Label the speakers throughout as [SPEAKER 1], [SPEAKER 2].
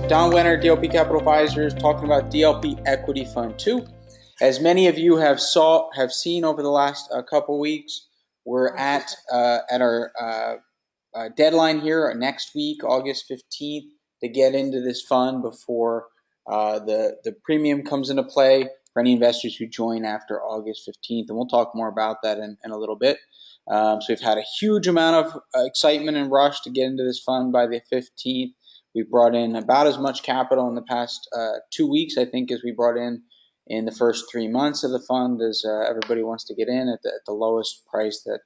[SPEAKER 1] Don Wenner, DLP Capital Advisors, talking about DLP Equity Fund 2. As many of you have seen over the last couple weeks, we're at our deadline here next week, August 15th, to get into this fund before the premium comes into play for any investors who join after August 15th. And we'll talk more about that in a little bit. So we've had a huge amount of excitement and rush to get into this fund by the 15th. We brought in about as much capital in the past 2 weeks, I think, as we brought in the first 3 months of the fund, as everybody wants to get in at the lowest price that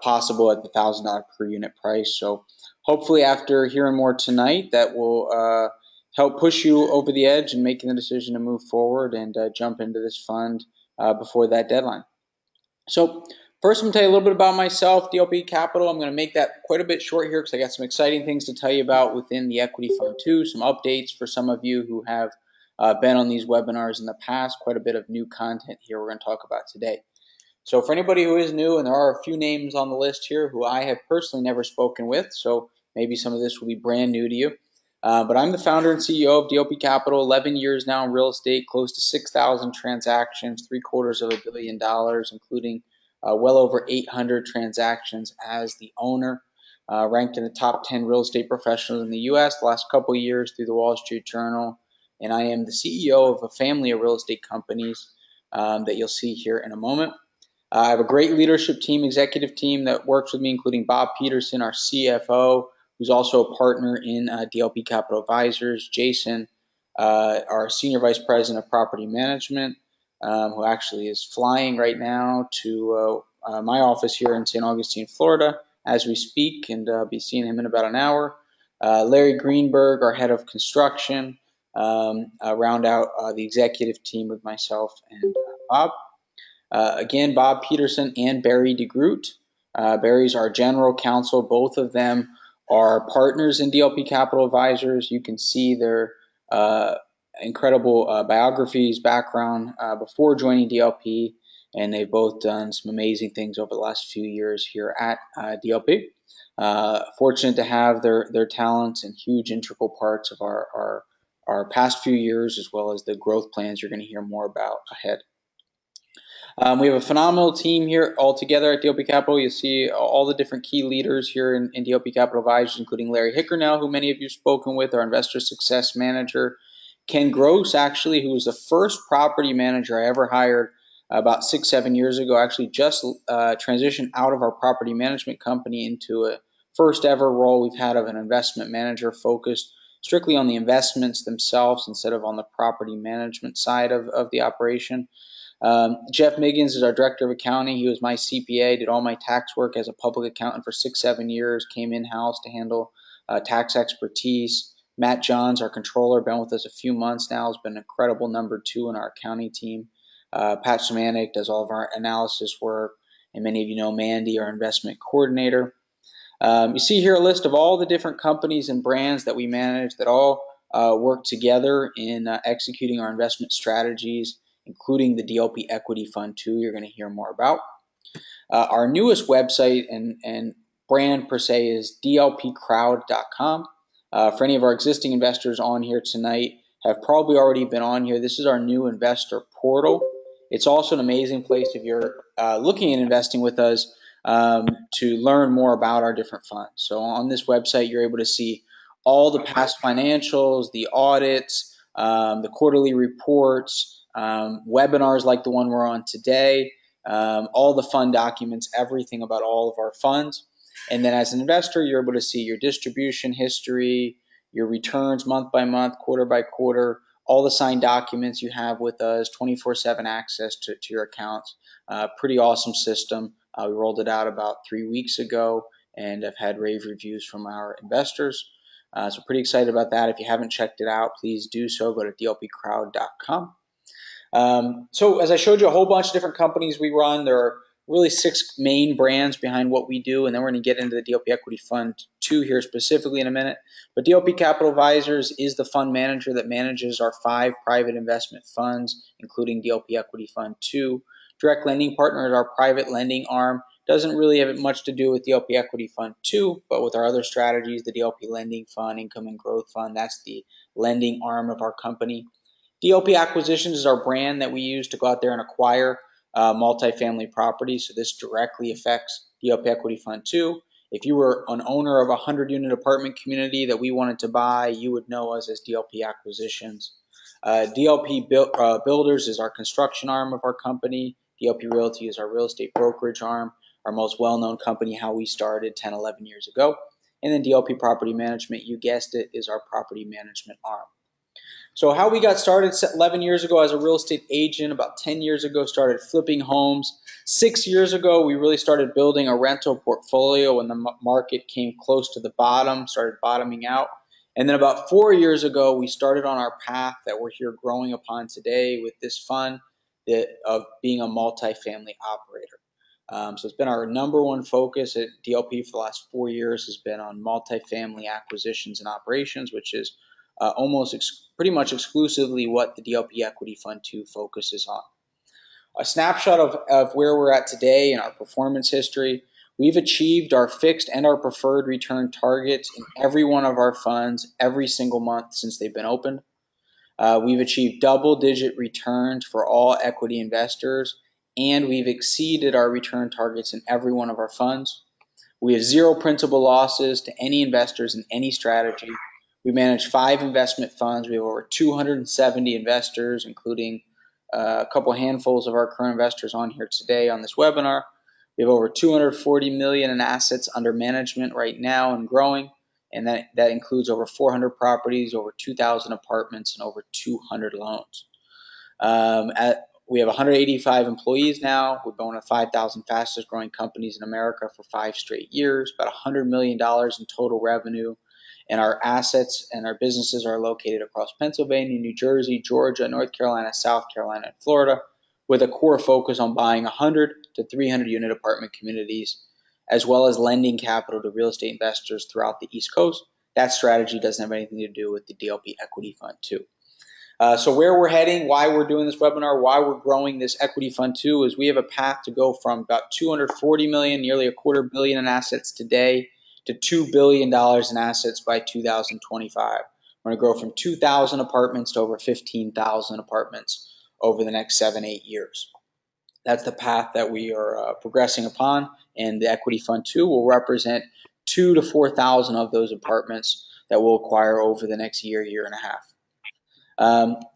[SPEAKER 1] possible, at the $1,000 per unit price. So hopefully after hearing more tonight, that will help push you over the edge and making the decision to move forward and jump into this fund before that deadline. So first, I'm going to tell you a little bit about myself, DLP Capital. I'm going to make that quite a bit short here because I got some exciting things to tell you about within the Equity Fund 2, some updates for some of you who have been on these webinars in the past, quite a bit of new content here we're going to talk about today. So for anybody who is new, and there are a few names on the list here who I have personally never spoken with, so maybe some of this will be brand new to you. But I'm the founder and CEO of DLP Capital, 11 years now in real estate, close to 6,000 transactions, $750 million, including well over 800 transactions as the owner, ranked in the top 10 real estate professionals in the U.S. the last couple of years through the Wall Street Journal. And I am the CEO of a family of real estate companies that you'll see here in a moment. I have a great leadership team, executive team that works with me, including Bob Peterson, our CFO, who's also a partner in DLP Capital Advisors, Jason, our Senior Vice President of Property Management, who actually is flying right now to my office here in St. Augustine, Florida, as we speak, and I'll be seeing him in about an hour. Larry Greenberg, our Head of Construction, round out the executive team with myself and Bob. Again, Bob Peterson and Barry DeGroot. Barry's our general counsel. Both of them are partners in DLP Capital Advisors. You can see their incredible biographies, background before joining DLP, and they've both done some amazing things over the last few years here at DLP. Fortunate to have their talents and huge integral parts of our past few years, as well as the growth plans you're going to hear more about ahead. We have a phenomenal team here all together at DLP Capital. You'll see all the different key leaders here in DLP Capital Advisors, including Larry Hickernell, who many of you have spoken with, our investor success manager. Ken Gross, actually, who was the first property manager I ever hired about 6-7 years ago, actually just transitioned out of our property management company into a first ever role we've had of an investment manager focused strictly on the investments themselves instead of on the property management side of the operation. Jeff Miggins is our Director of Accounting. He was my CPA, did all my tax work as a public accountant for 6-7 years, came in-house to handle tax expertise. Matt Johns, our controller, been with us a few months now, has been an incredible number 2 in our accounting team. Pat Szymanczyk does all of our analysis work, and many of you know Mandy, our investment coordinator. You see here a list of all the different companies and brands that we manage that all work together in executing our investment strategies, including the DLP Equity Fund 2 you're going to hear more about. Our newest website and brand per se is dlpcrowd.com. For any of our existing investors on here tonight, have probably already been on here. This is our new investor portal. It's also an amazing place if you're looking at investing with us to learn more about our different funds. So on this website, you're able to see all the past financials, the audits, the quarterly reports, webinars like the one we're on today, all the fund documents, everything about all of our funds. And then as an investor, you're able to see your distribution history, your returns month by month, quarter by quarter, all the signed documents you have with us, 24/7 access to your accounts. Pretty awesome system. We rolled it out about 3 weeks ago and have had rave reviews from our investors. So pretty excited about that. If you haven't checked it out, please do so. Go to dlpcrowd.com. So as I showed you a whole bunch of different companies we run, there are really 6 main brands behind what we do, and then we're going to get into the DLP Equity Fund 2 here specifically in a minute. But DLP Capital Advisors is the fund manager that manages our 5 private investment funds, including DLP Equity Fund 2. Direct Lending Partner is our private lending arm, doesn't really have much to do with DLP Equity Fund 2, but with our other strategies, the DLP Lending Fund, Income and Growth Fund, that's the lending arm of our company. DLP Acquisitions is our brand that we use to go out there and acquire multifamily properties. So this directly affects DLP Equity Fund 2. If you were an owner of a 100-unit apartment community that we wanted to buy, you would know us as DLP Acquisitions. DLP Builders is our construction arm of our company. DLP Realty is our real estate brokerage arm, our most well-known company, how we started 10, 11 years ago. And then DLP Property Management, you guessed it, is our property management arm. So how we got started 11 years ago as a real estate agent, about 10 years ago started flipping homes. 6 years ago, we really started building a rental portfolio when the market came close to the bottom, started bottoming out. And then about 4 years ago, we started on our path that we're here growing upon today with this fund of being a multifamily operator. So it's been our number one focus at DLP for the last 4 years has been on multifamily acquisitions and operations, which is pretty much exclusively what the DLP Equity Fund 2 focuses on. A snapshot of where we're at today in our performance history. We've achieved our fixed and our preferred return targets in every one of our funds every single month since they've been opened. We've achieved double-digit returns for all equity investors, and we've exceeded our return targets in every one of our funds. We have zero principal losses to any investors in any strategy. We manage 5 investment funds. We have over 270 investors, including a couple handfuls of our current investors on here today on this webinar. We have over 240 million in assets under management right now and growing, and that includes over 400 properties, over 2,000 apartments, and over 200 loans. We have 185 employees now. We've been one of the 5,000 fastest growing companies in America for 5 straight years, about $100 million in total revenue. And our assets and our businesses are located across Pennsylvania, New Jersey, Georgia, North Carolina, South Carolina, and Florida, with a core focus on buying 100 to 300 unit apartment communities, as well as lending capital to real estate investors throughout the East Coast. That strategy doesn't have anything to do with the DLP Equity Fund 2. So where we're heading, why we're doing this webinar, why we're growing this Equity Fund 2 is we have a path to go from about 240 million, nearly a quarter billion in assets today, to $2 billion in assets by 2025. We're going to grow from 2,000 apartments to over 15,000 apartments over the next 7-8 years. That's the path that we are progressing upon, and the Equity Fund 2 will represent 2,000 to 4,000 of those apartments that we'll acquire over the next year, year and a half.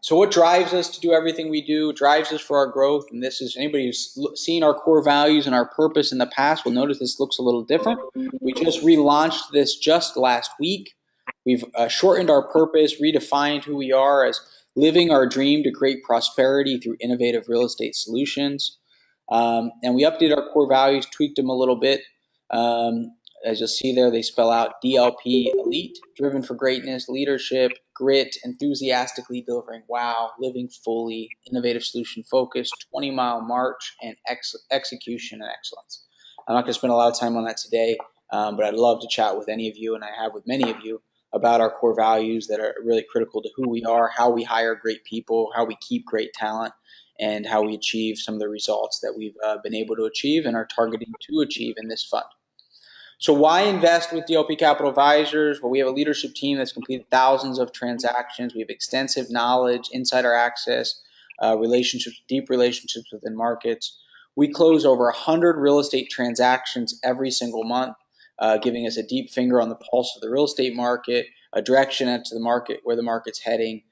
[SPEAKER 1] So what drives us to do everything we do, drives us for our growth, and this is anybody who's seen our core values and our purpose in the past will notice this looks a little different. We just relaunched this just last week. We've shortened our purpose, redefined who we are as living our dream to create prosperity through innovative real estate solutions. And we updated our core values, tweaked them a little bit. As you'll see there, they spell out DLP Elite, driven for greatness, leadership, grit, enthusiastically delivering wow, living fully, innovative solution focused, 20-mile march, and execution and excellence. I'm not going to spend a lot of time on that today, but I'd love to chat with any of you, and I have with many of you, about our core values that are really critical to who we are, how we hire great people, how we keep great talent, and how we achieve some of the results that we've been able to achieve and are targeting to achieve in this fund. So why invest with DLP Capital Advisors? Well, we have a leadership team that's completed thousands of transactions. We have extensive knowledge, insider access, relationships, deep relationships within markets. We close over 100 real estate transactions every single month, giving us a deep finger on the pulse of the real estate market, a direction into the market, where the market's heading.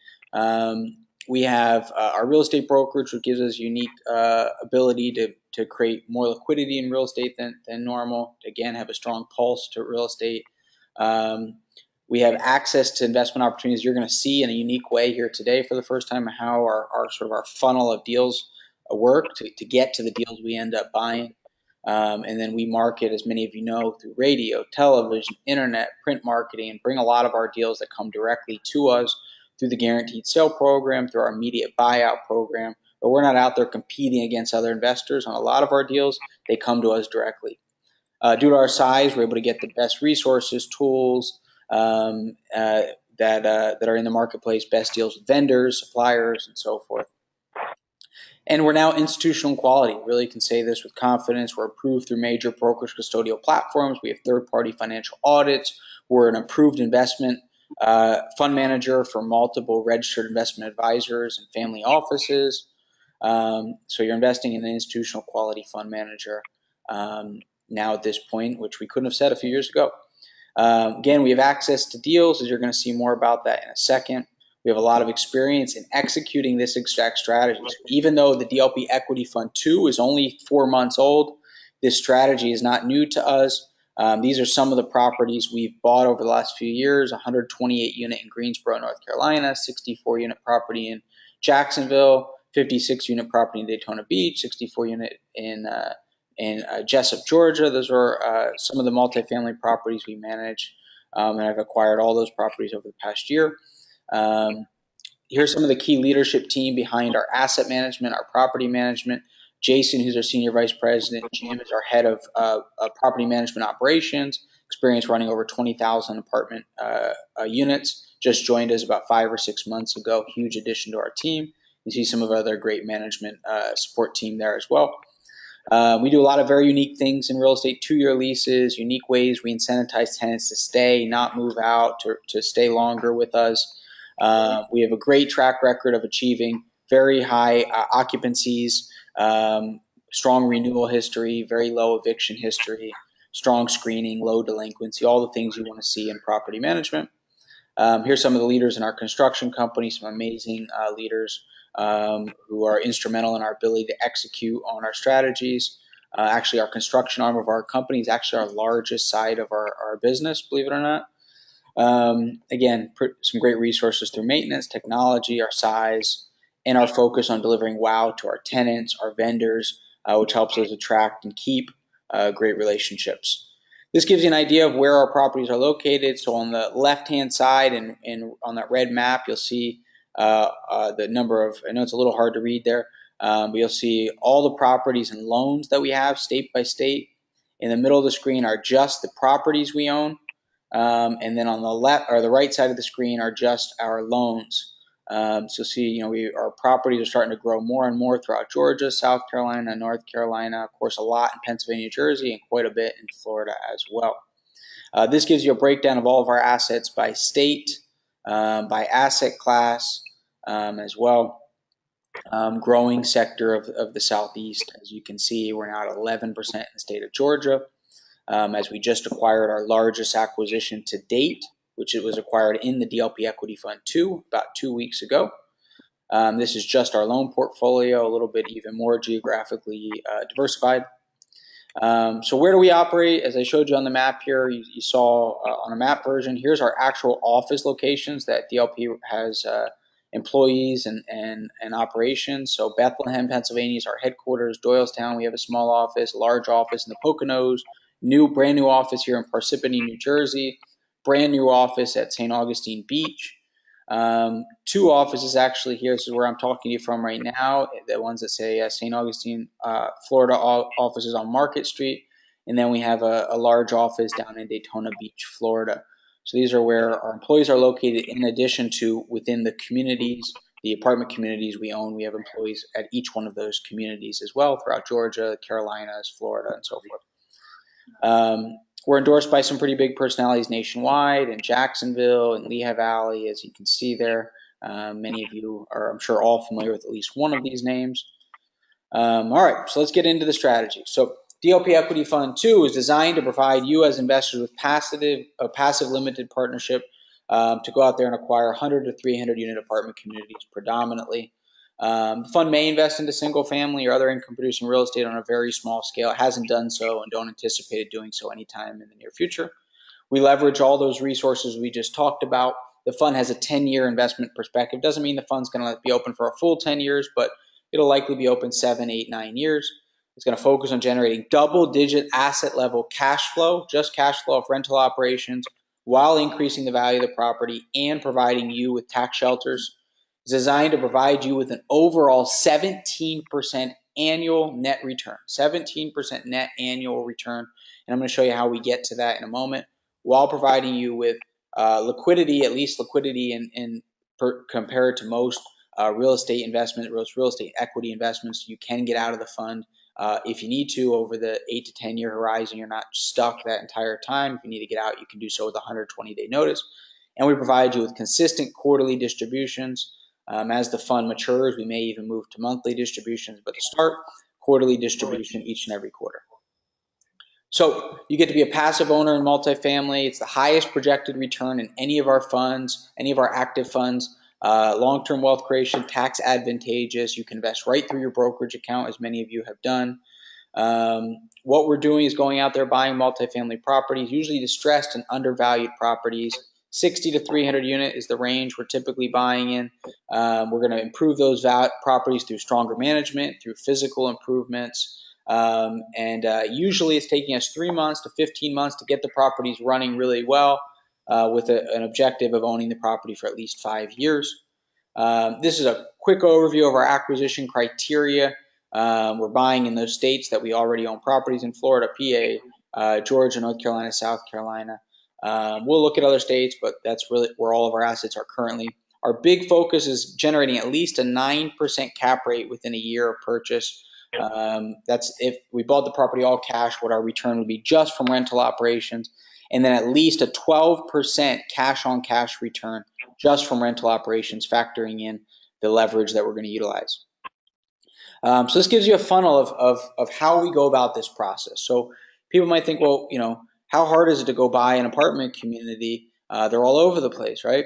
[SPEAKER 1] We have our real estate brokerage, which gives us unique ability to create more liquidity in real estate than normal. Again, have a strong pulse to real estate. We have access to investment opportunities. You're going to see in a unique way here today for the first time how our sort of our funnel of deals work to get to the deals we end up buying. And then we market, as many of you know, through radio, television, internet, print marketing, and bring a lot of our deals that come directly to us through the guaranteed sale program, through our immediate buyout program. But we're not out there competing against other investors on a lot of our deals. They come to us directly. Due to our size, we're able to get the best resources, tools that are in the marketplace, best deals with vendors, suppliers, and so forth. And we're now institutional quality. Really can say this with confidence. We're approved through major brokerage custodial platforms. We have third-party financial audits. We're an approved investment fund manager for multiple registered investment advisors and family offices. So you're investing in an institutional quality fund manager now at this point, which we couldn't have said a few years ago. Again, we have access to deals, as you're going to see more about that in a second. We have a lot of experience in executing this exact strategy. So even though the DLP Equity Fund 2 is only 4 months old, this strategy is not new to us. These are some of the properties we've bought over the last few years: 128 unit in Greensboro, North Carolina, 64 unit property in Jacksonville, 56 unit property in Daytona Beach, 64 unit in Jessup, Georgia. Those are some of the multifamily properties we manage, and I've acquired all those properties over the past year. Here's some of the key leadership team behind our asset management, our property management. Jason, who's our senior vice president. Jim is our head of property management operations, experience running over 20,000 apartment units. Just joined us about 5 or 6 months ago. Huge addition to our team. You see some of our other great management support team there as well. We do a lot of very unique things in real estate: 2-year leases, unique ways we incentivize tenants to stay, not move out, to stay longer with us. We have a great track record of achieving very high occupancies, strong renewal history, very low eviction history, strong screening, low delinquency, all the things you want to see in property management. Here's some of the leaders in our construction company, some amazing leaders who are instrumental in our ability to execute on our strategies. Actually, our construction arm of our company is actually our largest side of our business, believe it or not. Again, some great resources through maintenance, technology, our size, and our focus on delivering wow to our tenants, our vendors, which helps us attract and keep great relationships. This gives you an idea of where our properties are located. So on the left-hand side and on that red map, you'll see the number of, I know it's a little hard to read there, but you'll see all the properties and loans that we have state by state. In the middle of the screen are just the properties we own. And then on the left or the right side of the screen are just our loans. So see, our properties are starting to grow more and more throughout Georgia, South Carolina, North Carolina, of course, a lot in Pennsylvania, New Jersey, and quite a bit in Florida as well. This gives you a breakdown of all of our assets by state, by asset class as well. Growing sector of the Southeast. As you can see, we're now at 11% in the state of Georgia. As we just acquired our largest acquisition to date, which it was acquired in the DLP Equity Fund 2 about 2 weeks ago. This is just our loan portfolio, a little bit even more geographically diversified. So where do we operate? As I showed you on the map here, you saw on a map version, here's our actual office locations that DLP has employees and operations. So Bethlehem, Pennsylvania is our headquarters. Doylestown, we have a small office, large office in the Poconos, brand new office here in Parsippany, New Jersey, brand new office at St. Augustine Beach. 2 offices actually here. This is where I'm talking to you from right now. The ones that say St. Augustine, Florida offices on Market Street. And then we have a large office down in Daytona Beach, Florida. So these are where our employees are located, in addition to within the communities, the apartment communities we own. We have employees at each one of those communities as well throughout Georgia, Carolinas, Florida, and so forth. We're endorsed by some pretty big personalities nationwide in Jacksonville and Lehigh Valley, as you can see there. Many of you are, I'm sure, all familiar with at least one of these names. All right, so let's get into the strategy. So DLP Equity Fund 2 is designed to provide you as investors with a passive limited partnership to go out there and acquire 100 to 300 unit apartment communities predominantly. The fund may invest into single family or other income producing real estate on a very small scale. It hasn't done so and don't anticipate doing so anytime in the near future. We leverage all those resources we just talked about. The fund has a 10-year investment perspective. Doesn't mean the fund's going to be open for a full 10 years, but it'll likely be open 7, 8, 9 years. It's going to focus on generating double-digit asset level cash flow, just cash flow of rental operations, while increasing the value of the property and providing you with tax shelters. It's designed to provide you with an overall 17% annual net return, 17% net annual return. And I'm going to show you how we get to that in a moment, while providing you with liquidity, at least liquidity compared to most real estate investment, real estate equity investments. You can get out of the fund if you need to over the 8 to 10 year horizon. You're not stuck that entire time. If you need to get out, you can do so with a 120-day notice. And we provide you with consistent quarterly distributions. As the fund matures, we may even move to monthly distributions, but to start, quarterly distribution each and every quarter. So you get to be a passive owner in multifamily. It's the highest projected return in any of our funds, any of our active funds. Long-term wealth creation, tax advantageous. You can invest right through your brokerage account, as many of you have done. What we're doing is going out there buying multifamily properties, usually distressed and undervalued properties. 60 to 300 unit is the range we're typically buying in. We're going to improve those properties through stronger management, through physical improvements. Usually it's taking us 3 months to 15 months to get the properties running really well with an objective of owning the property for at least 5 years. This is a quick overview of our acquisition criteria. We're buying in those states that we already own properties in: Florida, PA, Georgia, North Carolina, South Carolina. We'll look at other states, but that's really where all of our assets are currently. Our big focus is generating at least a 9% cap rate within a year of purchase. That's if we bought the property all cash, what our return would be just from rental operations, and then at least a 12% cash on cash return just from rental operations, factoring in the leverage that we're going to utilize. So this gives you a funnel of how we go about this process. So people might think, well, how hard is it to go buy an apartment community? They're all over the place, right?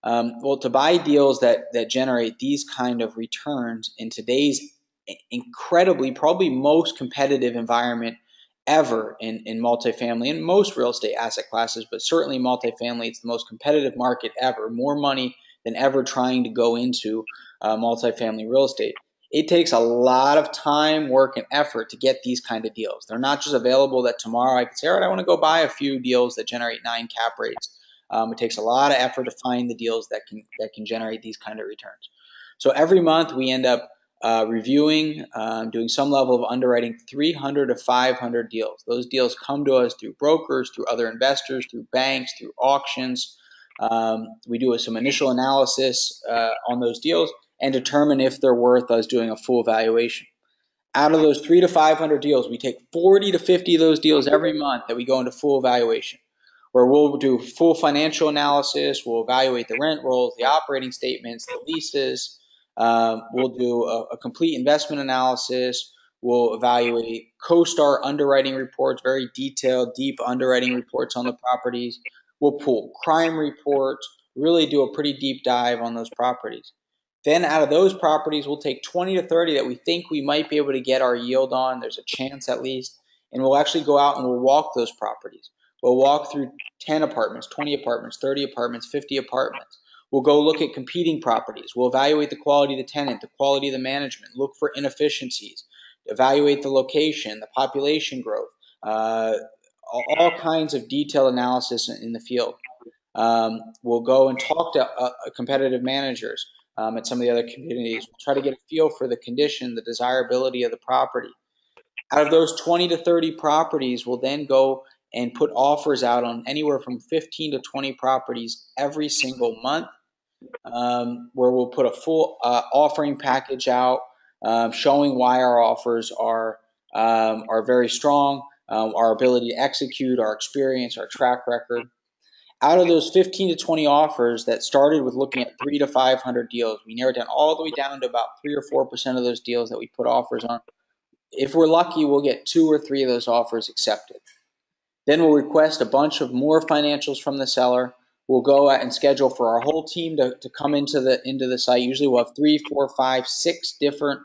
[SPEAKER 1] Well, to buy deals that generate these kind of returns in today's incredibly, probably most competitive environment ever in multifamily and most real estate asset classes, but certainly multifamily, it's the most competitive market ever, more money than ever trying to go into multifamily real estate. It takes a lot of time, work, and effort to get these kind of deals. They're not just available that tomorrow I can say, all right, I want to go buy a few deals that generate 9 cap rates. It takes a lot of effort to find the deals that can generate these kind of returns. So every month we end up reviewing, doing some level of underwriting 300 to 500 deals. Those deals come to us through brokers, through other investors, through banks, through auctions. We do some initial analysis on those deals and determine if they're worth us doing a full valuation. Out of those 300 to 500 deals, we take 40 to 50 of those deals every month that we go into full valuation, where we'll do full financial analysis. We'll evaluate the rent rolls, the operating statements, the leases. We'll do a complete investment analysis. We'll evaluate CoStar underwriting reports, very detailed, deep underwriting reports on the properties. We'll pull crime reports, really do a pretty deep dive on those properties. Then out of those properties, we'll take 20 to 30 that we think we might be able to get our yield on. There's a chance at least. And we'll actually go out and we'll walk those properties. We'll walk through 10 apartments, 20 apartments, 30 apartments, 50 apartments. We'll go look at competing properties. We'll evaluate the quality of the tenant, the quality of the management, look for inefficiencies, evaluate the location, the population growth, all kinds of detailed analysis in the field. We'll go and talk to competitive managers at some of the other communities. We'll try to get a feel for the condition, the desirability of the property. Out of those 20 to 30 properties, we'll then go and put offers out on anywhere from 15 to 20 properties every single month, where we'll put a full offering package out, showing why our offers are very strong, our ability to execute, our experience, our track record. Out of those 15 to 20 offers that started with looking at 300 to 500 deals, we narrowed down all the way down to about 3 or 4% of those deals that we put offers on. If we're lucky, we'll get 2 or 3 of those offers accepted. Then we'll request a bunch of more financials from the seller. We'll go out and schedule for our whole team to come into the site. Usually we'll have 3, 4, 5, 6 different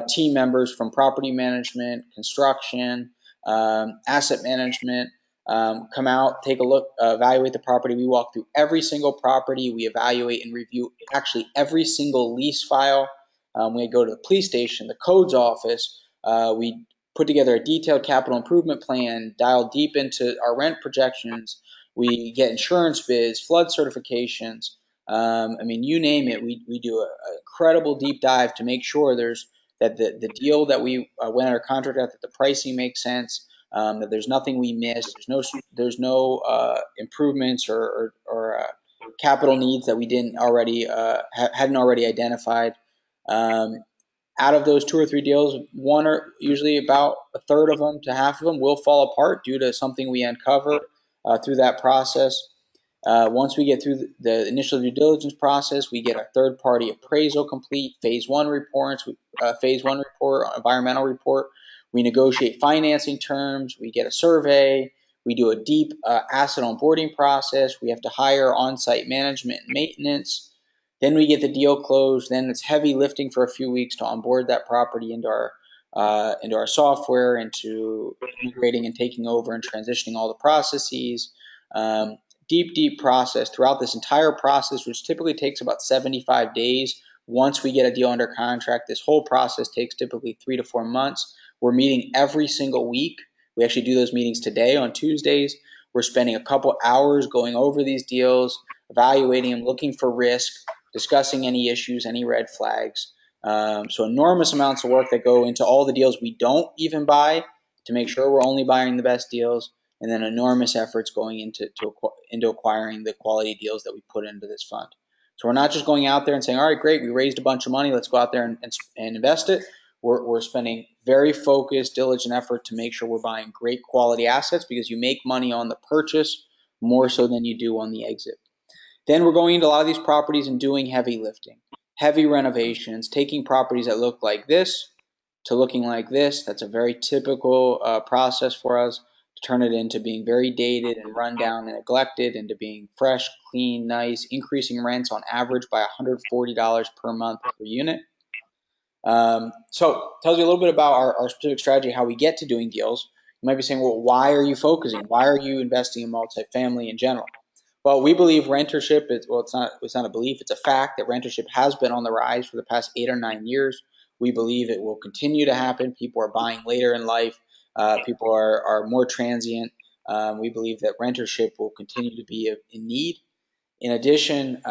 [SPEAKER 1] team members from property management, construction, asset management, come out, take a look, evaluate the property. We walk through every single property. We evaluate and review actually every single lease file. We go to the police station, the codes office. We put together a detailed capital improvement plan, dial deep into our rent projections. We get insurance bids, flood certifications. You name it. We do an incredible deep dive to make sure that the deal that we went under contract at, that the pricing makes sense. That there's nothing we missed. There's no improvements or capital needs that we didn't already hadn't already identified. Out of those 2 or 3 deals, one or usually about a third of them to half of them will fall apart due to something we uncover through that process. Once we get through the initial due diligence process, we get a third-party appraisal complete, phase one reports, phase one report, environmental report. We negotiate financing terms. We get a survey. We do a deep asset onboarding process. We have to hire on-site management and maintenance. Then we get the deal closed. Then it's heavy lifting for a few weeks to onboard that property into our software, into integrating and taking over and transitioning all the processes. Deep process throughout this entire process, which typically takes about 75 days. Once we get a deal under contract, this whole process takes typically 3 to 4 months. We're meeting every single week. We actually do those meetings today on Tuesdays. We're spending a couple hours going over these deals, evaluating them, looking for risk, discussing any issues, any red flags. So enormous amounts of work that go into all the deals we don't even buy to make sure we're only buying the best deals, and then enormous efforts going into acquiring the quality deals that we put into this fund. So we're not just going out there and saying, all right, great, we raised a bunch of money, let's go out there and invest it. We're spending very focused, diligent effort to make sure we're buying great quality assets, because you make money on the purchase more so than you do on the exit. Then we're going into a lot of these properties and doing heavy lifting, heavy renovations, taking properties that look like this to looking like this. That's a very typical process for us, to turn it into being very dated and run down and neglected, into being fresh, clean, nice, increasing rents on average by $140 per month per unit. So tells you a little bit about our specific strategy, how we get to doing deals. You might be saying, well, why are you focusing? Why are you investing in multifamily in general? Well, we believe rentership is, well, it's not a belief, it's a fact that rentership has been on the rise for the past 8 or 9 years. We believe it will continue to happen. People are buying later in life. People are more transient. We believe that rentership will continue to be in need. In addition,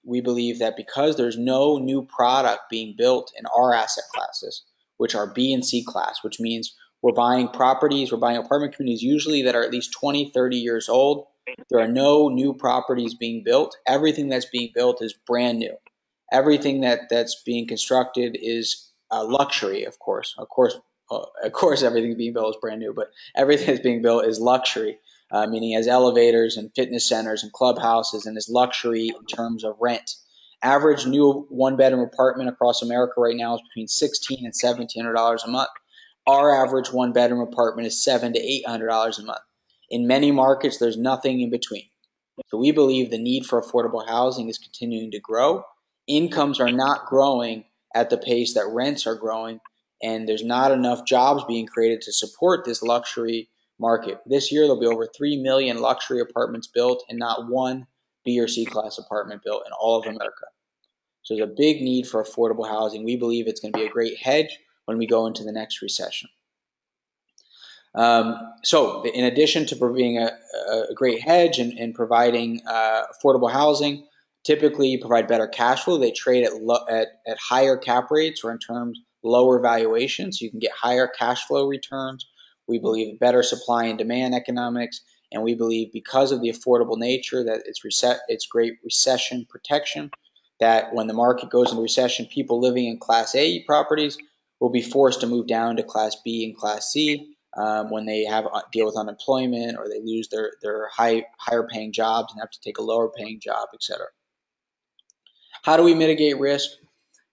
[SPEAKER 1] we believe that because there's no new product being built in our asset classes, which are B and C class, which means we're buying properties, we're buying apartment communities usually that are at least 20, 30 years old. There are no new properties being built. Everything that's being built is brand new. Everything that's being constructed is luxury, of course. Of course, everything being built is brand new, but everything that's being built is luxury, meaning as elevators and fitness centers and clubhouses, and is luxury in terms of rent. Average new one-bedroom apartment across America right now is between $1,600 and $1,700 a month. Our average one-bedroom apartment is $700 to $800 a month. In many markets, there's nothing in between. So we believe the need for affordable housing is continuing to grow. Incomes are not growing at the pace that rents are growing, and there's not enough jobs being created to support this luxury market. This year, there'll be over 3 million luxury apartments built and not one B or C class apartment built in all of America. So there's a big need for affordable housing. We believe it's going to be a great hedge when we go into the next recession. So in addition to being a great hedge and providing affordable housing, typically you provide better cash flow. They trade at higher cap rates, or in terms lower valuations, so you can get higher cash flow returns. We believe better supply and demand economics, and we believe because of the affordable nature that it's great recession protection, that when the market goes into recession, people living in Class A properties will be forced to move down to Class B and Class C. When they have deal with unemployment, or they lose their higher paying jobs and have to take a lower paying job, etc. How do we mitigate risk?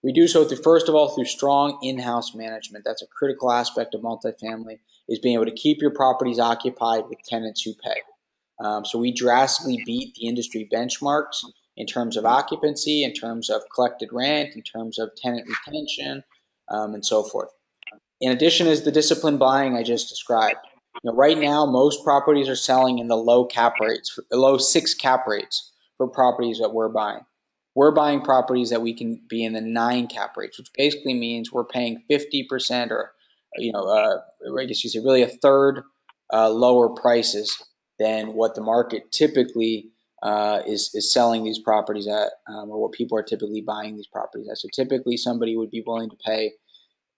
[SPEAKER 1] We do so first of all through strong in-house management. That's a critical aspect of multifamily, is being able to keep your properties occupied with tenants who pay. So we drastically beat the industry benchmarks in terms of occupancy, in terms of collected rent, in terms of tenant retention, and so forth. In addition is the disciplined buying I just described. Right now, most properties are selling in the low 6 cap rates for properties that we're buying. We're buying properties that we can be in the 9 cap rates, which basically means we're paying 50%, or I guess you say really a third lower prices than what the market typically is selling these properties at, or what people are typically buying these properties at. So typically somebody would be willing to pay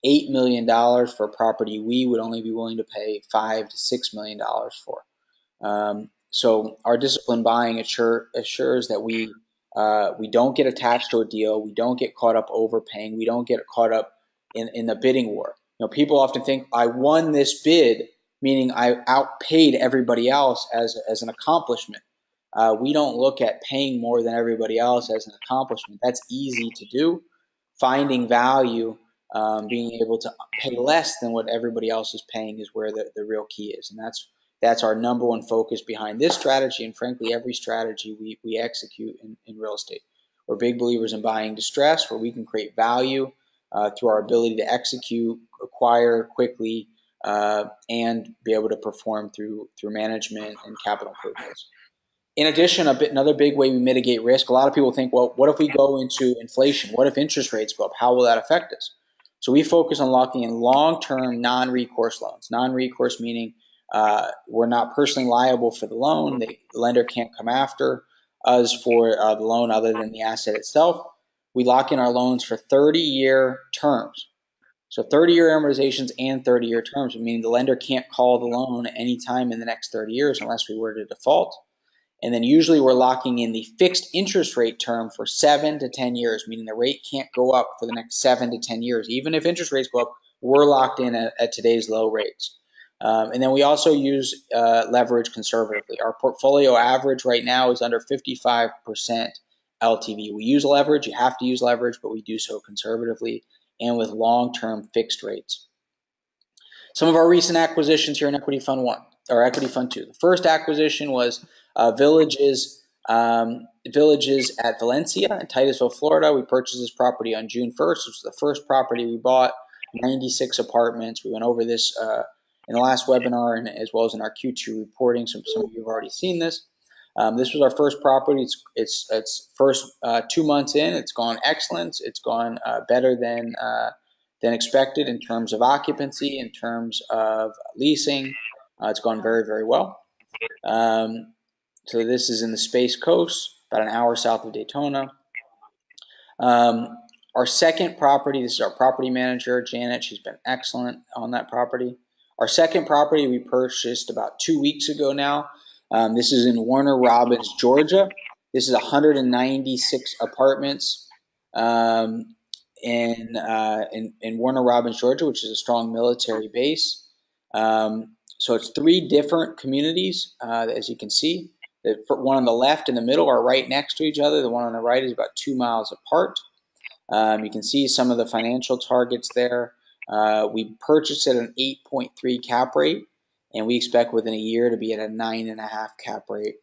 [SPEAKER 1] $8 million for a property we would only be willing to pay $5 to $6 million for. So our disciplined buying assures that we don't get attached to a deal, we don't get caught up overpaying, we don't get caught up in the bidding war. People often think I won this bid, meaning I outpaid everybody else as an accomplishment. We don't look at paying more than everybody else as an accomplishment. That's easy to do. Finding value, being able to pay less than what everybody else is paying is where the real key is. And that's our number one focus behind this strategy, and frankly, every strategy we execute in real estate. We're big believers in buying distress, where we can create value through our ability to execute, acquire quickly, and be able to perform through management and capital improvements. In addition, another big way we mitigate risk, a lot of people think, well, what if we go into inflation? What if interest rates go up? How will that affect us? So we focus on locking in long-term non-recourse loans. Non-recourse meaning we're not personally liable for the loan. The lender can't come after us for the loan other than the asset itself. We lock in our loans for 30-year terms. So 30-year amortizations and 30-year terms, meaning the lender can't call the loan anytime in the next 30 years unless we were to default. And then usually we're locking in the fixed interest rate term for 7 to 10 years, meaning the rate can't go up for the next 7 to 10 years. Even if interest rates go up, we're locked in at today's low rates. And then we also use leverage conservatively. Our portfolio average right now is under 55% LTV. We use leverage. You have to use leverage, but we do so conservatively and with long-term fixed rates. Some of our recent acquisitions here in Equity Fund 1 or Equity Fund 2. The first acquisition was Villages at Valencia in Titusville, Florida. We purchased this property on June 1st. This was the first property we bought, 96 apartments. We went over this in the last webinar and as well as in our Q2 reporting. Some of you have already seen this. This was our first property. It's first 2 months in. It's gone excellent. It's gone better than expected in terms of occupancy, in terms of leasing. It's gone very, very well. So this is in the Space Coast, about an hour south of Daytona. Our second property, this is our property manager, Janet. She's been excellent on that property. Our second property we purchased about 2 weeks ago now. This is in Warner Robins, Georgia. This is 196 apartments in Warner Robins, Georgia, which is a strong military base. So it's 3 different communities, as you can see. The one on the left and the middle are right next to each other. The one on the right is about 2 miles apart. You can see some of the financial targets there. We purchased at an 8.3 cap rate, and we expect within a year to be at a 9.5 cap rate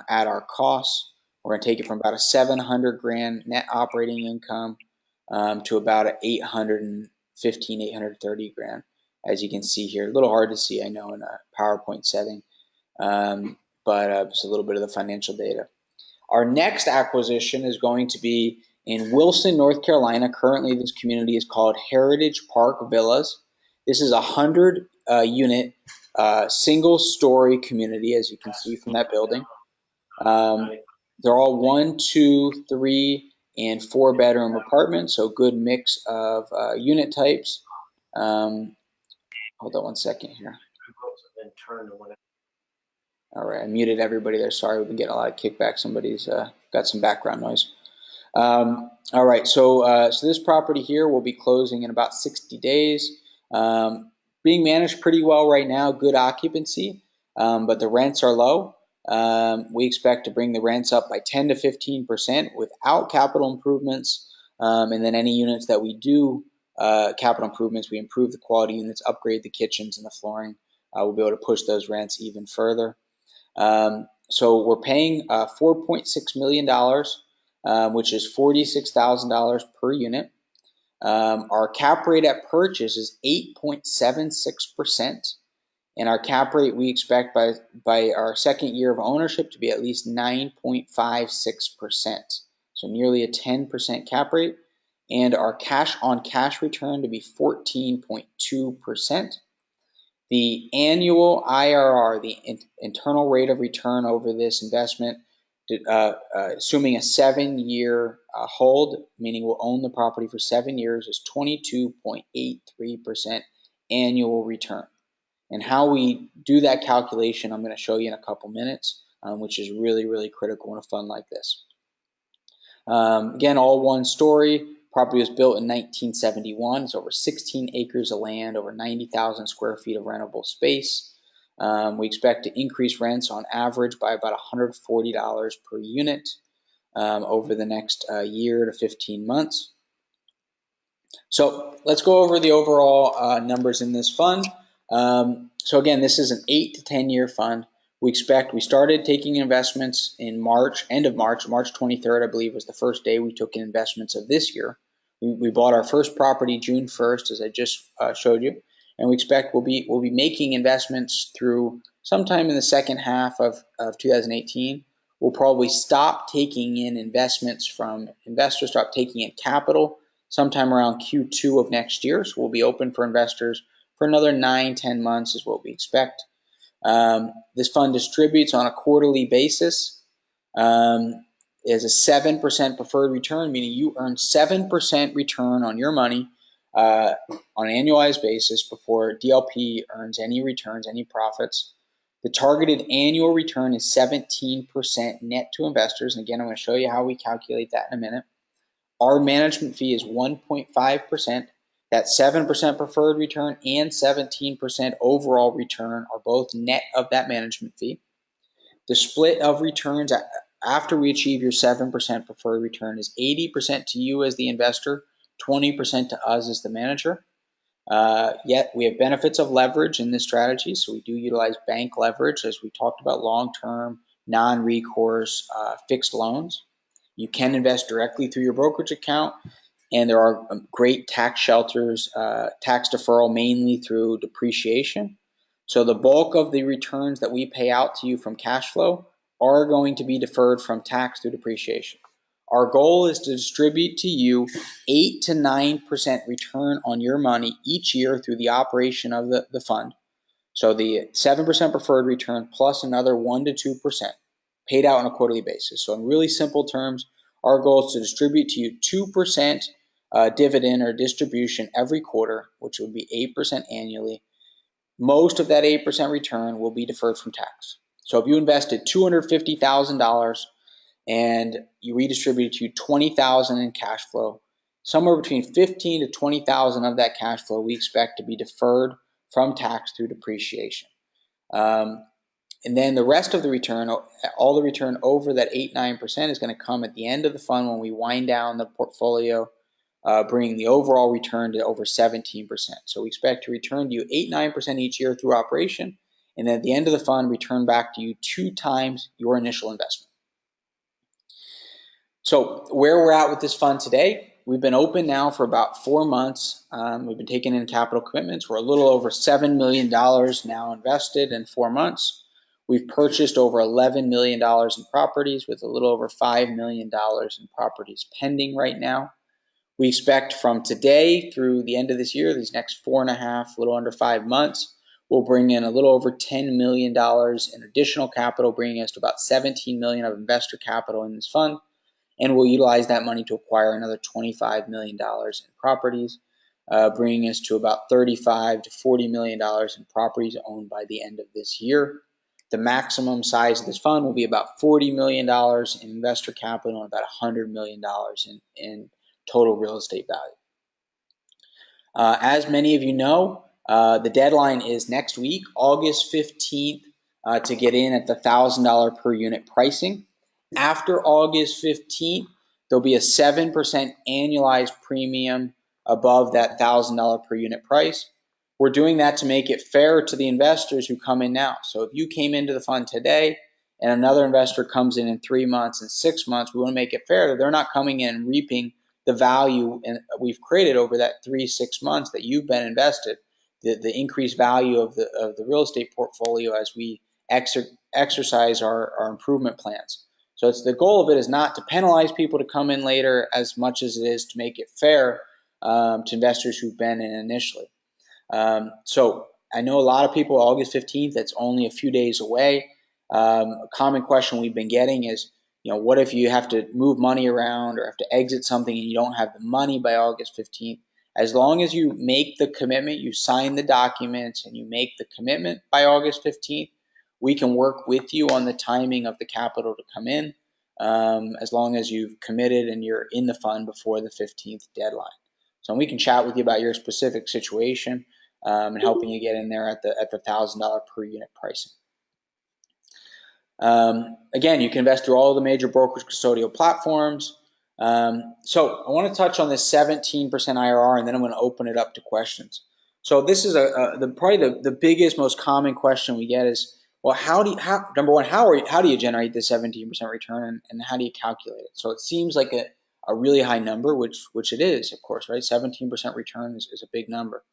[SPEAKER 1] at our costs. We're going to take it from about a $700,000 net operating income to about a $815,000, $830,000, as you can see here. A little hard to see, I know, in a PowerPoint setting, but just a little bit of the financial data. Our next acquisition is going to be in Wilson, North Carolina. Currently, this community is called Heritage Park Villas. This is a 100-unit single-story community, as you can see from that building. They're all 1, 2, 3, and 4-bedroom apartments, so good mix of unit types. Hold on one second here. All right, I muted everybody there. Sorry, we've been getting a lot of kickback. Somebody's got some background noise. All right, so this property here will be closing in about 60 days. Being managed pretty well right now, good occupancy, but the rents are low. We expect to bring the rents up by 10 to 15% without capital improvements, and then any units that we do capital improvements, we improve the quality units, upgrade the kitchens and the flooring. We'll be able to push those rents even further. So we're paying $4.6 million, which is $46,000 per unit. Our cap rate at purchase is 8.76%, and our cap rate we expect by our second year of ownership to be at least 9.56%, so nearly a 10% cap rate, and our cash on cash return to be 14.2%. The annual IRR, the internal rate of return over this investment, assuming a 7-year hold, meaning we'll own the property for 7 years, is 22.83% annual return. And how we do that calculation, I'm going to show you in a couple minutes, which is really, really critical in a fund like this. Again, all one story. Property was built in 1971. It's over 16 acres of land, over 90,000 square feet of rentable space. We expect to increase rents on average by about $140 per unit over the next year to 15 months. So let's go over the overall numbers in this fund. So again, this is an 8 to 10 year fund. We started taking investments in March, end of March, March 23rd, I believe was the first day we took in investments of this year. We bought our first property June 1st, as I just showed you, and we expect we'll be making investments through sometime in the second half of 2018. We'll probably stop taking in investments from investors, stop taking in capital sometime around Q2 of next year. So we'll be open for investors for another 9-10 months is what we expect. This fund distributes on a quarterly basis. Is a 7% preferred return, meaning you earn 7% return on your money on an annualized basis before DLP earns any returns, any profits. The targeted annual return is 17% net to investors. And again, I'm going to show you how we calculate that in a minute. Our management fee is 1.5%. That 7% preferred return and 17% overall return are both net of that management fee. The split of returns after we achieve your 7% preferred return is 80% to you as the investor, 20% to us as the manager. Yet we have benefits of leverage in this strategy, so we do utilize bank leverage as we talked about, long-term, non-recourse, fixed loans. You can invest directly through your brokerage account, and there are great tax shelters, tax deferral mainly through depreciation. So the bulk of the returns that we pay out to you from cash flow are going to be deferred from tax through depreciation. Our goal is to distribute to you 8 to 9% return on your money each year through the operation of the fund. So the 7% preferred return plus another 1 to 2% paid out on a quarterly basis. So in really simple terms, our goal is to distribute to you 2% dividend or distribution every quarter, which would be 8% annually. Most of that 8% return will be deferred from tax. So if you invested $250,000 and you redistributed to you $20,000 in cash flow, somewhere between $15,000 to $20,000 of that cash flow we expect to be deferred from tax through depreciation. And then the rest of the return, all the return over that 8-9% is going to come at the end of the fund when we wind down the portfolio, bringing the overall return to over 17%. So we expect to return to you 8-9% each year through operation, and then at the end of the fund, return back to you 2 times your initial investment. So where we're at with this fund today, we've been open now for about 4 months. We've been taking in capital commitments. We're a little over $7 million now invested in 4 months. We've purchased over $11 million in properties with a little over $5 million in properties pending right now. We expect from today through the end of this year, these next 4.5, a little under 5 months, we'll bring in a little over $10 million in additional capital, bringing us to about $17 million of investor capital in this fund. And we'll utilize that money to acquire another $25 million in properties, bringing us to about $35 to $40 million in properties owned by the end of this year. The maximum size of this fund will be about $40 million in investor capital and about $100 million in total real estate value. As many of you know, the deadline is next week, August 15th, to get in at the $1,000 per unit pricing. After August 15th, there'll be a 7% annualized premium above that $1,000 per unit price. We're doing that to make it fair to the investors who come in now. So if you came into the fund today and another investor comes in 3 months and 6 months, we want to make it fair that they're not coming in and reaping the value we've created over that 3-6 months that you've been invested, the increased value of the real estate portfolio as we exercise our improvement plans. So it's the goal of it is not to penalize people to come in later as much as it is to make it fair to investors who've been in initially. So I know a lot of people, August 15th, that's only a few days away. A common question we've been getting is, what if you have to move money around or have to exit something and you don't have the money by August 15th? As long as you make the commitment, you sign the documents, and you make the commitment by August 15th, we can work with you on the timing of the capital to come in, as long as you've committed and you're in the fund before the 15th deadline. So we can chat with you about your specific situation, and helping you get in there at the $1,000 per unit pricing. Again, you can invest through all of the major brokerage custodial platforms. So I want to touch on this 17% IRR, and then I'm going to open it up to questions. So this is probably the biggest, most common question we get is, well, number one, how do you generate the 17% return, and how do you calculate it? So it seems like a really high number, which it is, of course, right? 17% return is a big number.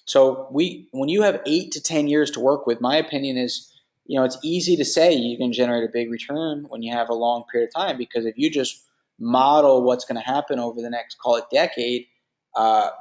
[SPEAKER 1] So when you have 8 to 10 years to work with, my opinion is, it's easy to say you can generate a big return when you have a long period of time, because if you just model what's going to happen over the next, call it, decade,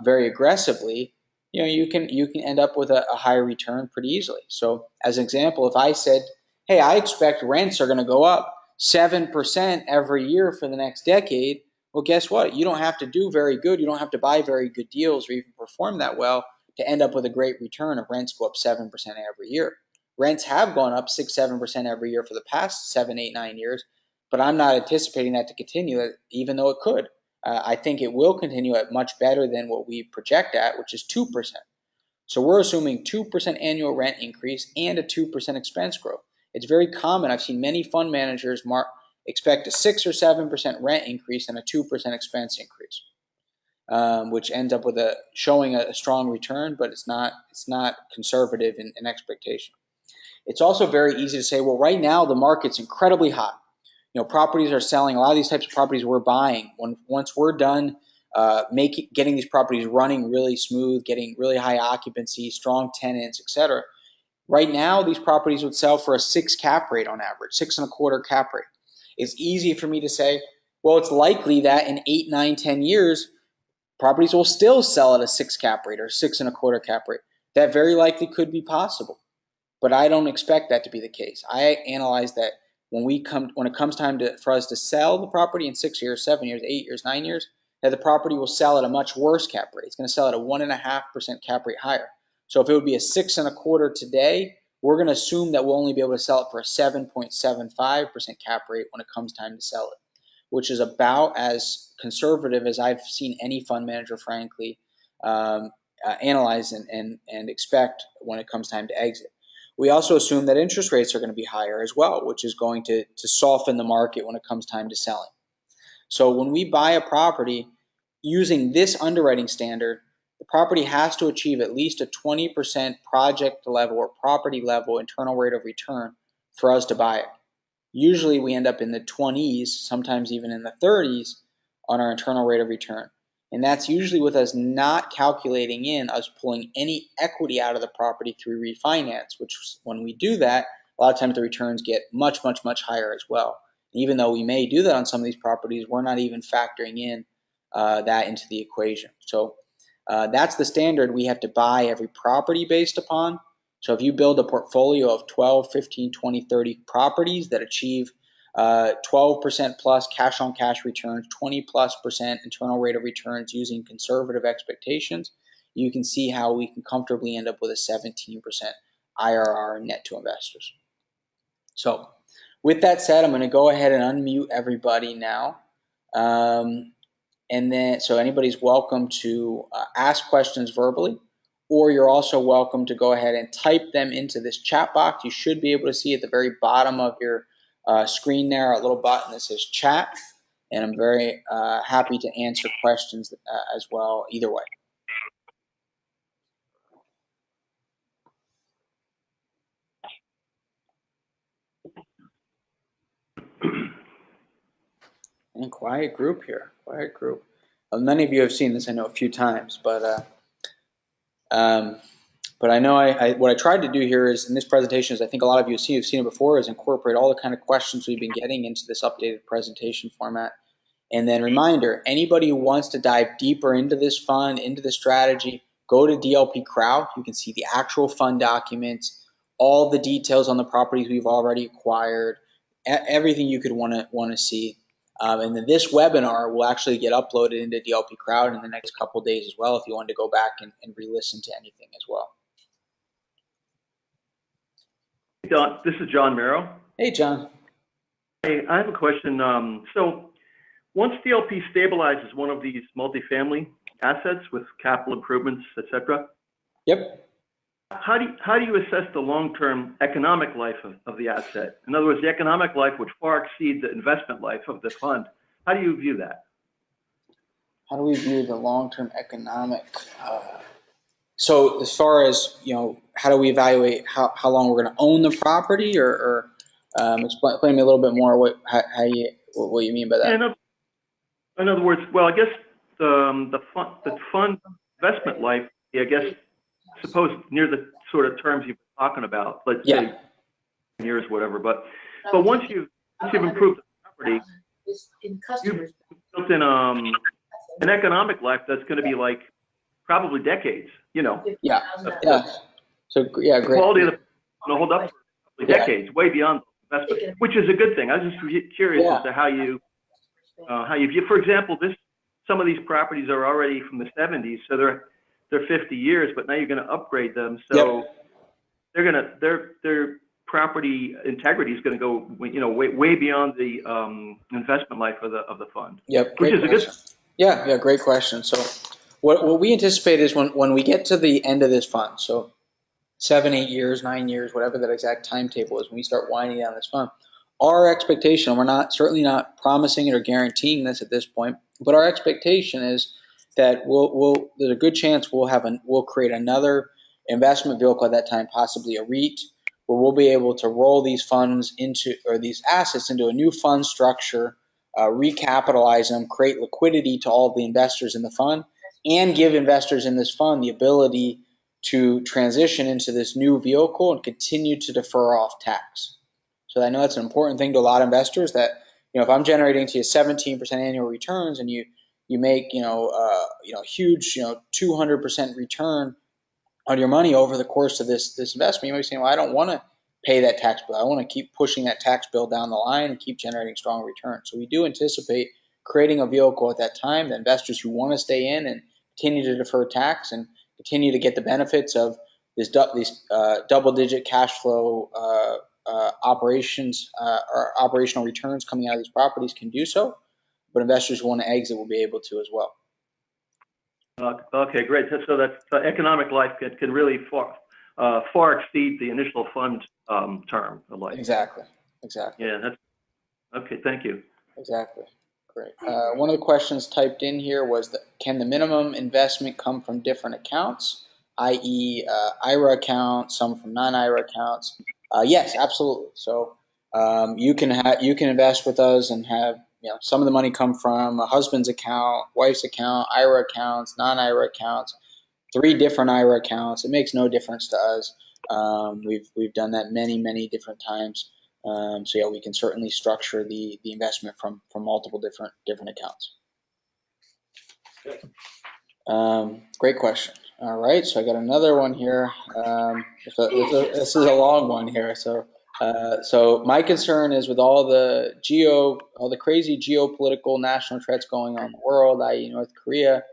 [SPEAKER 1] very aggressively, you can end up with a higher return pretty easily. So as an example, if I said, hey, I expect rents are going to go up 7% every year for the next decade, well, guess what? You don't have to do very good. You don't have to buy very good deals or even perform that well to end up with a great return if rents go up 7% every year. Rents have gone up 6-7% every year for the past 7, 8, 9 years, but I'm not anticipating that to continue, even though it could. I think it will continue at much better than what we project at, which is 2%. So we're assuming 2% annual rent increase and a 2% expense growth. It's very common. I've seen many fund managers expect a 6 or 7% rent increase and a 2% expense increase, which ends up with showing a strong return, but it's not conservative in expectation. It's also very easy to say, well, right now the market's incredibly hot. Properties are selling. A lot of these types of properties we're buying, once we're done getting these properties running really smooth, getting really high occupancy, strong tenants, etc. Right now, these properties would sell for a 6 cap rate on average, 6.25 cap rate. It's easy for me to say, well, it's likely that in 8, 9, 10 years, properties will still sell at a 6 cap rate or 6.25 cap rate. That very likely could be possible, but I don't expect that to be the case. I analyze that when it comes time for us to sell the property in 6 years, 7 years, 8 years, 9 years, that the property will sell at a much worse cap rate. It's going to sell at a 1.5% cap rate higher. So if it would be a 6.25 today, we're going to assume that we'll only be able to sell it for a 7.75% cap rate when it comes time to sell it, which is about as conservative as I've seen any fund manager, frankly, analyze and expect when it comes time to exit. We also assume that interest rates are going to be higher as well, which is going to soften the market when it comes time to selling. So when we buy a property using this underwriting standard, the property has to achieve at least a 20% project level or property level internal rate of return for us to buy it. Usually we end up in the 20s, sometimes even in the 30s on our internal rate of return. And that's usually with us not calculating in us pulling any equity out of the property through refinance, which when we do that, a lot of times the returns get much, much, much higher as well. Even though we may do that on some of these properties, we're not even factoring in that into the equation. So that's the standard we have to buy every property based upon. So if you build a portfolio of 12, 15, 20, 30 properties that achieve 12% plus cash on cash returns, 20+% internal rate of returns using conservative expectations, you can see how we can comfortably end up with a 17% IRR net to investors. So with that said, I'm going to go ahead and unmute everybody now. And then, so anybody's welcome to ask questions verbally, or you're also welcome to go ahead and type them into this chat box. You should be able to see at the very bottom of your screen there a little button that says chat, and I'm very happy to answer questions as well, either way. And quiet group here, quiet group. Many of you have seen this, I know, a few times, but I know what I tried to do here is in this presentation, is I think a lot of you have seen it before, is incorporate all the kind of questions we've been getting into this updated presentation format. And then reminder, anybody who wants to dive deeper into this fund, into the strategy, go to DLP Crowd. You can see the actual fund documents, all the details on the properties we've already acquired, everything you could want to see. And then this webinar will actually get uploaded into DLP Crowd in the next couple of days as well, if you wanted to go back and re-listen to anything as well.
[SPEAKER 2] Don, this is John Merrill.
[SPEAKER 1] Hey, John.
[SPEAKER 2] Hey, I have a question. So once DLP stabilizes one of these multifamily assets with capital improvements, et cetera,
[SPEAKER 1] Yep.
[SPEAKER 2] how do you assess the long-term economic life of the asset? In other words, the economic life would far exceed the investment life of the fund. How do you view that?
[SPEAKER 1] How do we view the long-term economic? So as far as, how do we evaluate how long we're going to own the property, or explain me a little bit more what you mean by that?
[SPEAKER 2] Yeah, in other words, well, I guess the fund investment life, I guess, suppose near the sort of terms you've been talking about, let's say years, whatever. But once you've improved the property, you've built in an economic life that's going to be like probably decades.
[SPEAKER 1] Yeah. So great.
[SPEAKER 2] Quality of the will hold up for decades, way beyond investment, which is a good thing. I was just curious as to how you view. For example, some of these properties are already from the 70s, so they're 50 years, but now you're going to upgrade them, so their property integrity is going to go way beyond the investment life of the fund.
[SPEAKER 1] Yep.
[SPEAKER 2] Which is a good.
[SPEAKER 1] Yeah, great question. So what we anticipate is when we get to the end of this fund, so 7, 8 years, 9 years, whatever that exact timetable is, when we start winding down this fund, our expectation, we're certainly not promising it or guaranteeing this at this point, but our expectation is that there's a good chance we'll create another investment vehicle at that time, possibly a REIT, where we'll be able to roll these these assets into a new fund structure, recapitalize them, create liquidity to all of the investors in the fund, and give investors in this fund the ability to transition into this new vehicle and continue to defer off tax. So I know that's an important thing to a lot of investors, that if I'm generating to you 17% annual returns and you make huge 200% return on your money over the course of this investment, you might be saying, well, I don't want to pay that tax bill. I want to keep pushing that tax bill down the line and keep generating strong returns. So we do anticipate creating a vehicle at that time that investors who want to stay in and continue to defer tax and continue to get the benefits of these double-digit cash flow operations or operational returns coming out of these properties can do so. But investors who want to exit will be able to as well.
[SPEAKER 2] Okay, great. So that economic life can really far exceed the initial fund term of life.
[SPEAKER 1] Exactly.
[SPEAKER 2] Yeah, that's okay. Thank you.
[SPEAKER 1] Exactly. Great. One of the questions typed in here was can the minimum investment come from different accounts, i.e. IRA accounts, some from non-IRA accounts? Yes, absolutely. So you can invest with us and have some of the money come from a husband's account, wife's account, IRA accounts, non-IRA accounts, 3 different IRA accounts. It makes no difference to us. We've done that many different times. So yeah, we can certainly structure the investment from multiple different accounts. Great question. All right, so I got another one here. This is a long one here. So my concern is with all the crazy geopolitical national threats going on in the world, i.e. North Korea.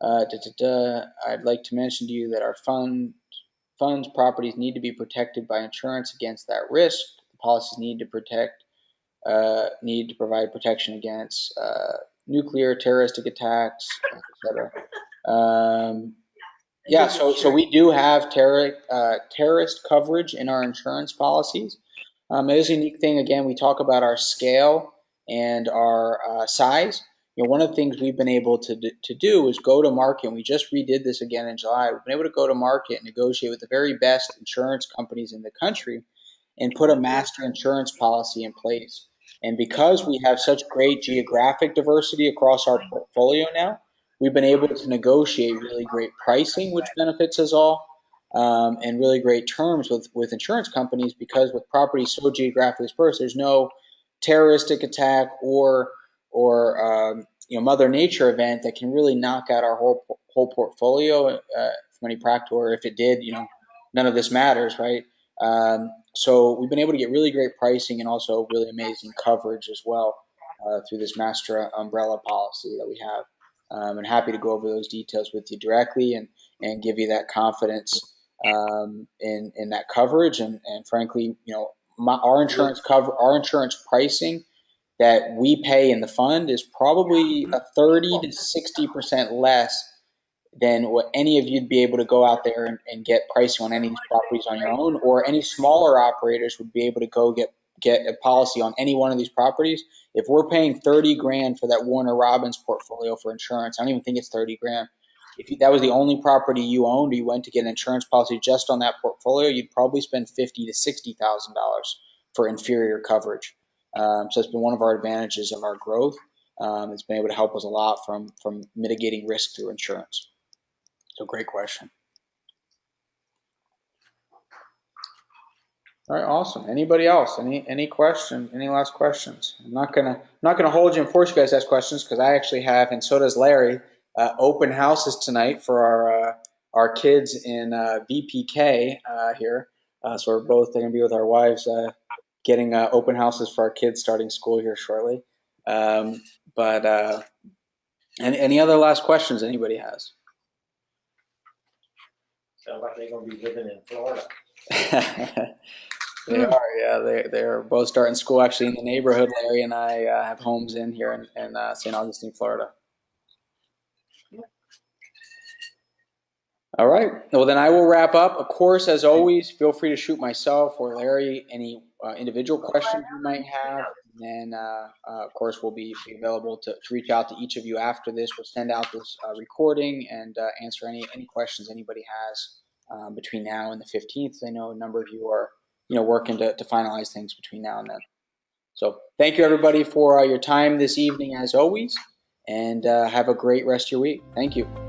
[SPEAKER 1] I'd like to mention to you that our funds properties need to be protected by insurance against that risk. The policies need to provide protection against nuclear, terroristic attacks, etc. So we do have terrorist coverage in our insurance policies. It is a unique thing. Again, we talk about our scale and our size. One of the things we've been able to do is go to market, and we just redid this again in July. We've been able to go to market and negotiate with the very best insurance companies in the country and put a master insurance policy in place. And because we have such great geographic diversity across our portfolio now, we've been able to negotiate really great pricing, which benefits us all, and really great terms with insurance companies, because with properties so geographically dispersed, there's no terroristic attack or Mother Nature event that can really knock out our whole portfolio from any practical. Or if it did, none of this matters, right? So we've been able to get really great pricing and also really amazing coverage as well. through this master umbrella policy that we have. And happy to go over those details with you directly and give you that confidence in that coverage. And frankly, our insurance pricing that we pay in the fund is probably a 30 to 60% less than what any of you'd be able to go out there and get pricing on any of these properties on your own, or any smaller operators would be able to go get a policy on any one of these properties. If we're paying 30 grand for that Warner Robins portfolio for insurance, I don't even think it's 30 grand. If that was the only property you owned, or you went to get an insurance policy just on that portfolio, you'd probably spend $50,000 to $60,000 for inferior coverage. So it's been one of our advantages of our growth. It's been able to help us a lot from mitigating risk through insurance. So great question. All right, awesome. Anybody else? Any questions? Any last questions? I'm not gonna hold you and force you guys to ask questions, because I actually have, and so does Larry, open houses tonight for our kids in VPK here. So we're both going to be with our wives getting open houses for our kids starting school here shortly. But any other last questions anybody has?
[SPEAKER 3] Sounds like they're going to be living in Florida.
[SPEAKER 1] They are, yeah. They're both starting school actually in the neighborhood. Larry and I have homes in here in St. Augustine, Florida. All right. Well, then I will wrap up. Of course, as always, feel free to shoot myself or Larry any individual questions you might have. And then, of course, we'll be available to reach out to each of you after this. We'll send out this recording and answer any questions anybody has between now and the 15th. I know a number of you are working to finalize things between now and then. So thank you, everybody, for your time this evening, as always, and have a great rest of your week. Thank you.